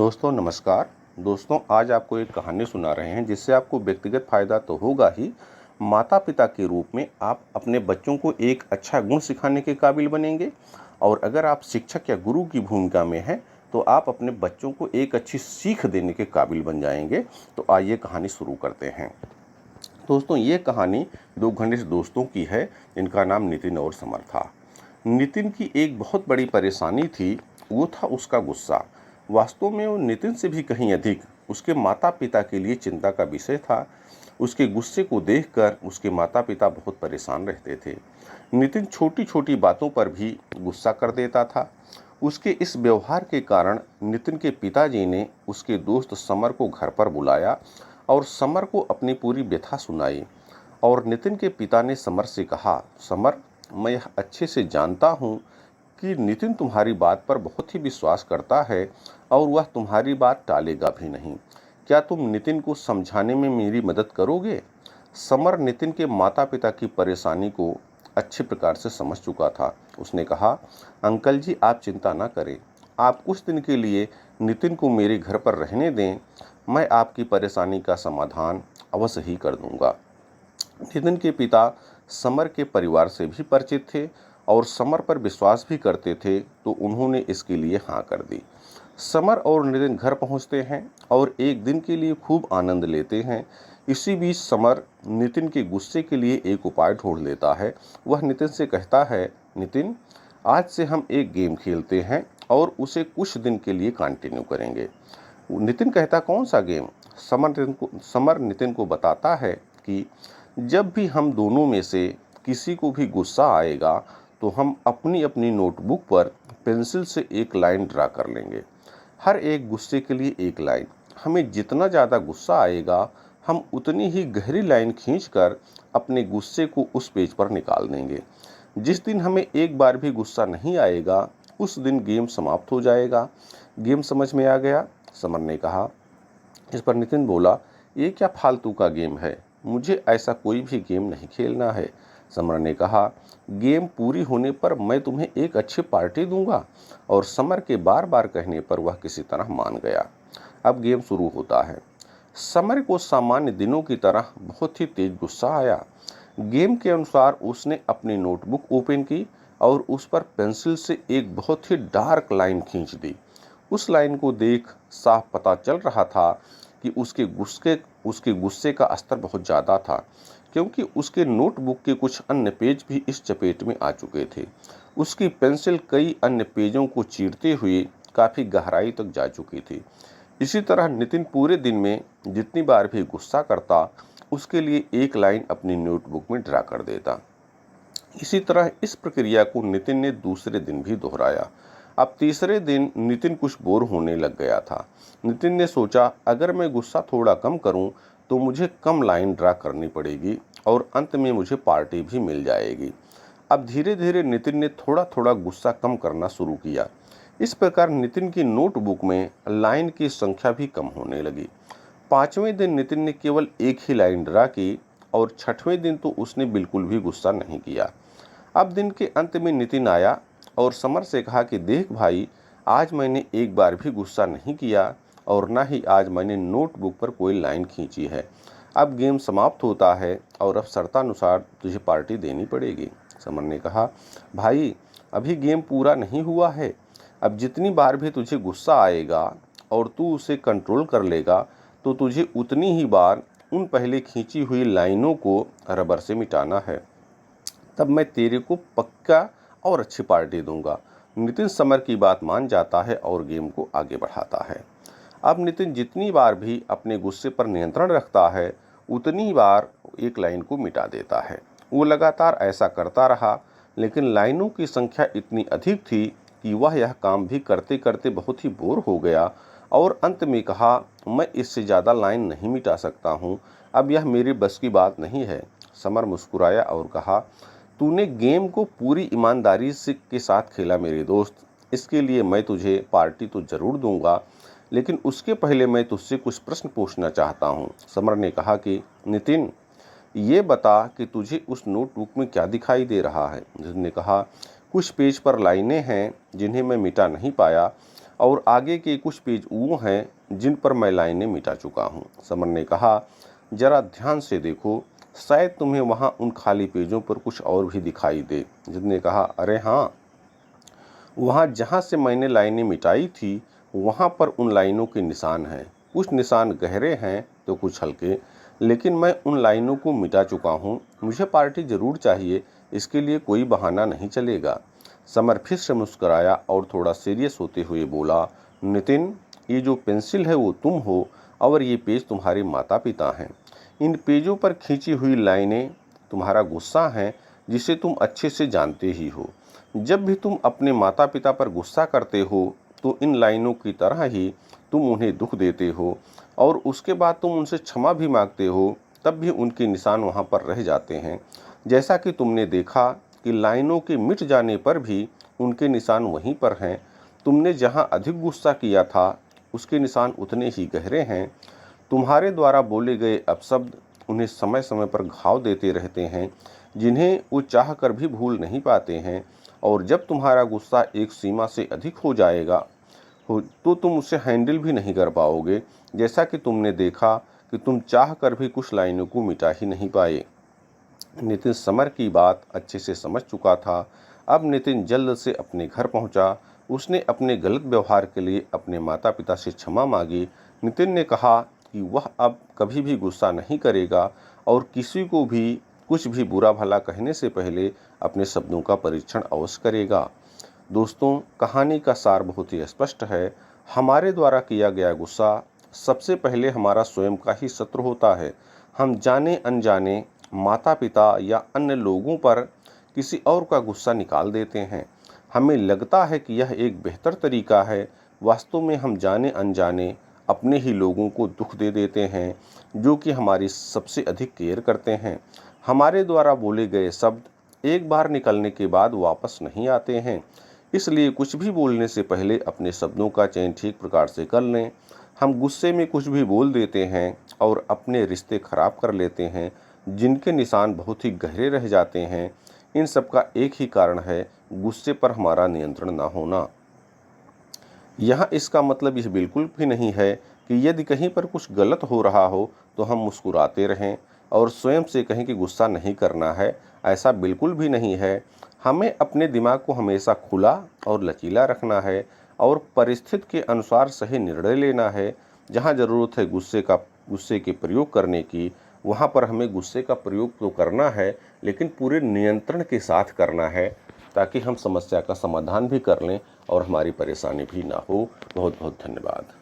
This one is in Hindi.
दोस्तों नमस्कार। दोस्तों आज आपको एक कहानी सुना रहे हैं जिससे आपको व्यक्तिगत फायदा तो होगा ही, माता पिता के रूप में आप अपने बच्चों को एक अच्छा गुण सिखाने के काबिल बनेंगे। और अगर आप शिक्षक या गुरु की भूमिका में हैं तो आप अपने बच्चों को एक अच्छी सीख देने के काबिल बन जाएंगे। तो आइए कहानी शुरू करते हैं। दोस्तों ये कहानी दो घनिष्ठ दोस्तों की है जिनका नाम नितिन और समर था। नितिन की एक बहुत बड़ी परेशानी थी, वो था उसका गुस्सा। वास्तव में वो नितिन से भी कहीं अधिक उसके माता पिता के लिए चिंता का विषय था। उसके गुस्से को देखकर उसके माता पिता बहुत परेशान रहते थे। नितिन छोटी छोटी बातों पर भी गुस्सा कर देता था। उसके इस व्यवहार के कारण नितिन के पिताजी ने उसके दोस्त समर को घर पर बुलाया और समर को अपनी पूरी व्यथा सुनाई। और नितिन के पिता ने समर से कहा, समर, मैं यह अच्छे से जानता हूँ कि नितिन तुम्हारी बात पर बहुत ही विश्वास करता है और वह तुम्हारी बात टालेगा भी नहीं। क्या तुम नितिन को समझाने में मेरी मदद करोगे? समर नितिन के माता पिता की परेशानी को अच्छी प्रकार से समझ चुका था। उसने कहा, अंकल जी आप चिंता ना करें, आप कुछ दिन के लिए नितिन को मेरे घर पर रहने दें, मैं आपकी परेशानी का समाधान अवश्य ही कर दूंगा। नितिन के पिता समर के परिवार से भी परिचित थे और समर पर विश्वास भी करते थे, तो उन्होंने इसके लिए हाँ कर दी। समर और नितिन घर पहुंचते हैं और एक दिन के लिए खूब आनंद लेते हैं। इसी बीच समर नितिन के गुस्से के लिए एक उपाय ढूंढ लेता है। वह नितिन से कहता है, नितिन, आज से हम एक गेम खेलते हैं और उसे कुछ दिन के लिए कंटिन्यू करेंगे। नितिन कहता, कौन सा गेम? समर नितिन को बताता है कि जब भी हम दोनों में से किसी को भी गुस्सा आएगा तो हम अपनी अपनी नोटबुक पर पेंसिल से एक लाइन ड्रा कर लेंगे। हर एक गुस्से के लिए एक लाइन। हमें जितना ज़्यादा गुस्सा आएगा हम उतनी ही गहरी लाइन खींचकर अपने गुस्से को उस पेज पर निकाल देंगे। जिस दिन हमें एक बार भी गुस्सा नहीं आएगा उस दिन गेम समाप्त हो जाएगा। गेम समझ में आ गया? समर ने कहा। इस पर नितिन बोला, ये क्या फालतू का गेम है, मुझे ऐसा कोई भी गेम नहीं खेलना है। समर ने कहा, गेम पूरी होने पर मैं तुम्हें एक अच्छी पार्टी दूंगा। और समर के बार बार कहने पर वह किसी तरह मान गया। अब गेम शुरू होता है। समर को सामान्य दिनों की तरह बहुत ही तेज गुस्सा आया। गेम के अनुसार उसने अपनी नोटबुक ओपन की और उस पर पेंसिल से एक बहुत ही डार्क लाइन खींच दी। उस लाइन को देख साफ पता चल रहा था कि उसके गुस्से का स्तर बहुत ज़्यादा था, क्योंकि उसके नोटबुक के कुछ अन्य पेज भी इस चपेट में आ चुके थे। उसकी पेंसिल कई अन्य पेजों को चीरते हुए काफ़ी गहराई तक जा चुकी थी। इसी तरह नितिन पूरे दिन में जितनी बार भी गुस्सा करता उसके लिए एक लाइन अपनी नोटबुक में ड्रा कर देता। इसी तरह इस प्रक्रिया को नितिन ने दूसरे दिन भी दोहराया। अब तीसरे दिन नितिन कुछ बोर होने लग गया था। नितिन ने सोचा, अगर मैं गुस्सा थोड़ा कम करूं तो मुझे कम लाइन ड्रा करनी पड़ेगी और अंत में मुझे पार्टी भी मिल जाएगी। अब धीरे धीरे नितिन ने थोड़ा थोड़ा गुस्सा कम करना शुरू किया। इस प्रकार नितिन की नोटबुक में लाइन की संख्या भी कम होने लगी। पांचवें दिन नितिन ने केवल एक ही लाइन ड्रा की और छठवें दिन तो उसने बिल्कुल भी गुस्सा नहीं किया। अब दिन के अंत में नितिन आया और समर से कहा कि देख भाई, आज मैंने एक बार भी गुस्सा नहीं किया और ना ही आज मैंने नोटबुक पर कोई लाइन खींची है। अब गेम समाप्त होता है और अब शर्तानुसार तुझे पार्टी देनी पड़ेगी। समर ने कहा, भाई अभी गेम पूरा नहीं हुआ है। अब जितनी बार भी तुझे गुस्सा आएगा और तू उसे कंट्रोल कर लेगा तो तुझे उतनी ही बार उन पहले खींची हुई लाइनों को रबर से मिटाना है। तब मैं तेरे को पक्का और अच्छी पार्टी दूंगा। नितिन समर की बात मान जाता है और गेम को आगे बढ़ाता है। अब नितिन जितनी बार भी अपने गुस्से पर नियंत्रण रखता है उतनी बार एक लाइन को मिटा देता है। वो लगातार ऐसा करता रहा, लेकिन लाइनों की संख्या इतनी अधिक थी कि वह यह काम भी करते करते बहुत ही बोर हो गया और अंत में कहा, मैं इससे ज़्यादा लाइन नहीं मिटा सकता हूँ, अब यह मेरी बस की बात नहीं है। समर मुस्कुराया और कहा, तूने गेम को पूरी ईमानदारी से के साथ खेला मेरे दोस्त, इसके लिए मैं तुझे पार्टी तो ज़रूर दूंगा, लेकिन उसके पहले मैं तुझसे कुछ प्रश्न पूछना चाहता हूँ। समर ने कहा कि नितिन, ये बता कि तुझे उस नोटबुक में क्या दिखाई दे रहा है। नितिन ने कहा, कुछ पेज पर लाइनें हैं जिन्हें मैं मिटा नहीं पाया और आगे के कुछ पेज वो हैं जिन पर मैं लाइनें मिटा चुका हूँ। समर ने कहा, जरा ध्यान से देखो, शायद तुम्हें वहाँ उन खाली पेजों पर कुछ और भी दिखाई दे। जिद ने कहा, अरे हाँ, वहाँ जहाँ से मैंने लाइनें मिटाई थी वहाँ पर उन लाइनों के निशान हैं। कुछ निशान गहरे हैं तो कुछ हल्के, लेकिन मैं उन लाइनों को मिटा चुका हूँ। मुझे पार्टी ज़रूर चाहिए, इसके लिए कोई बहाना नहीं चलेगा। समर फिर से मुस्कराया और थोड़ा सीरियस होते हुए बोला, नितिन, ये जो पेंसिल है वो तुम हो और ये पेज तुम्हारे माता पिता हैं। इन पेजों पर खींची हुई लाइनें तुम्हारा गुस्सा हैं, जिसे तुम अच्छे से जानते ही हो। जब भी तुम अपने माता पिता पर गुस्सा करते हो तो इन लाइनों की तरह ही तुम उन्हें दुख देते हो और उसके बाद तुम उनसे क्षमा भी मांगते हो, तब भी उनके निशान वहाँ पर रह जाते हैं। जैसा कि तुमने देखा कि लाइनों के मिट जाने पर भी उनके निशान वहीं पर हैं। तुमने जहाँ अधिक गुस्सा किया था उसके निशान उतने ही गहरे हैं। तुम्हारे द्वारा बोले गए अपशब्द उन्हें समय समय पर घाव देते रहते हैं, जिन्हें वो चाह कर भी भूल नहीं पाते हैं। और जब तुम्हारा गुस्सा एक सीमा से अधिक हो जाएगा तो तुम उसे हैंडल भी नहीं कर पाओगे, जैसा कि तुमने देखा कि तुम चाह कर भी कुछ लाइनों को मिटा ही नहीं पाए। नितिन समर की बात अच्छे से समझ चुका था। अब नितिन जल्द से अपने घर पहुंचा। उसने अपने गलत व्यवहार के लिए अपने माता पिता से क्षमा मांगी। नितिन ने कहा कि वह अब कभी भी गुस्सा नहीं करेगा और किसी को भी कुछ भी बुरा भला कहने से पहले अपने शब्दों का परीक्षण अवश्य करेगा। दोस्तों, कहानी का सार बहुत ही स्पष्ट है। हमारे द्वारा किया गया गुस्सा सबसे पहले हमारा स्वयं का ही शत्रु होता है। हम जाने अनजाने माता पिता या अन्य लोगों पर किसी और का गुस्सा निकाल देते हैं। हमें लगता है कि यह एक बेहतर तरीका है, वास्तव में हम जाने अनजाने अपने ही लोगों को दुख दे देते हैं जो कि हमारी सबसे अधिक केयर करते हैं। हमारे द्वारा बोले गए शब्द एक बार निकलने के बाद वापस नहीं आते हैं, इसलिए कुछ भी बोलने से पहले अपने शब्दों का चयन ठीक प्रकार से कर लें। हम गुस्से में कुछ भी बोल देते हैं और अपने रिश्ते खराब कर लेते हैं, जिनके निशान बहुत ही गहरे रह जाते हैं। इन सब का एक ही कारण है, गुस्से पर हमारा नियंत्रण ना होना। यहाँ इसका मतलब यह बिल्कुल भी नहीं है कि यदि कहीं पर कुछ गलत हो रहा हो तो हम मुस्कुराते रहें और स्वयं से कहें कि गुस्सा नहीं करना है। ऐसा बिल्कुल भी नहीं है। हमें अपने दिमाग को हमेशा खुला और लचीला रखना है और परिस्थिति के अनुसार सही निर्णय लेना है। जहाँ ज़रूरत है गुस्से के प्रयोग करने की, वहाँ पर हमें गुस्से का प्रयोग तो करना है, लेकिन पूरे नियंत्रण के साथ करना है, ताकि हम समस्या का समाधान भी कर लें और हमारी परेशानी भी ना हो। बहुत बहुत धन्यवाद।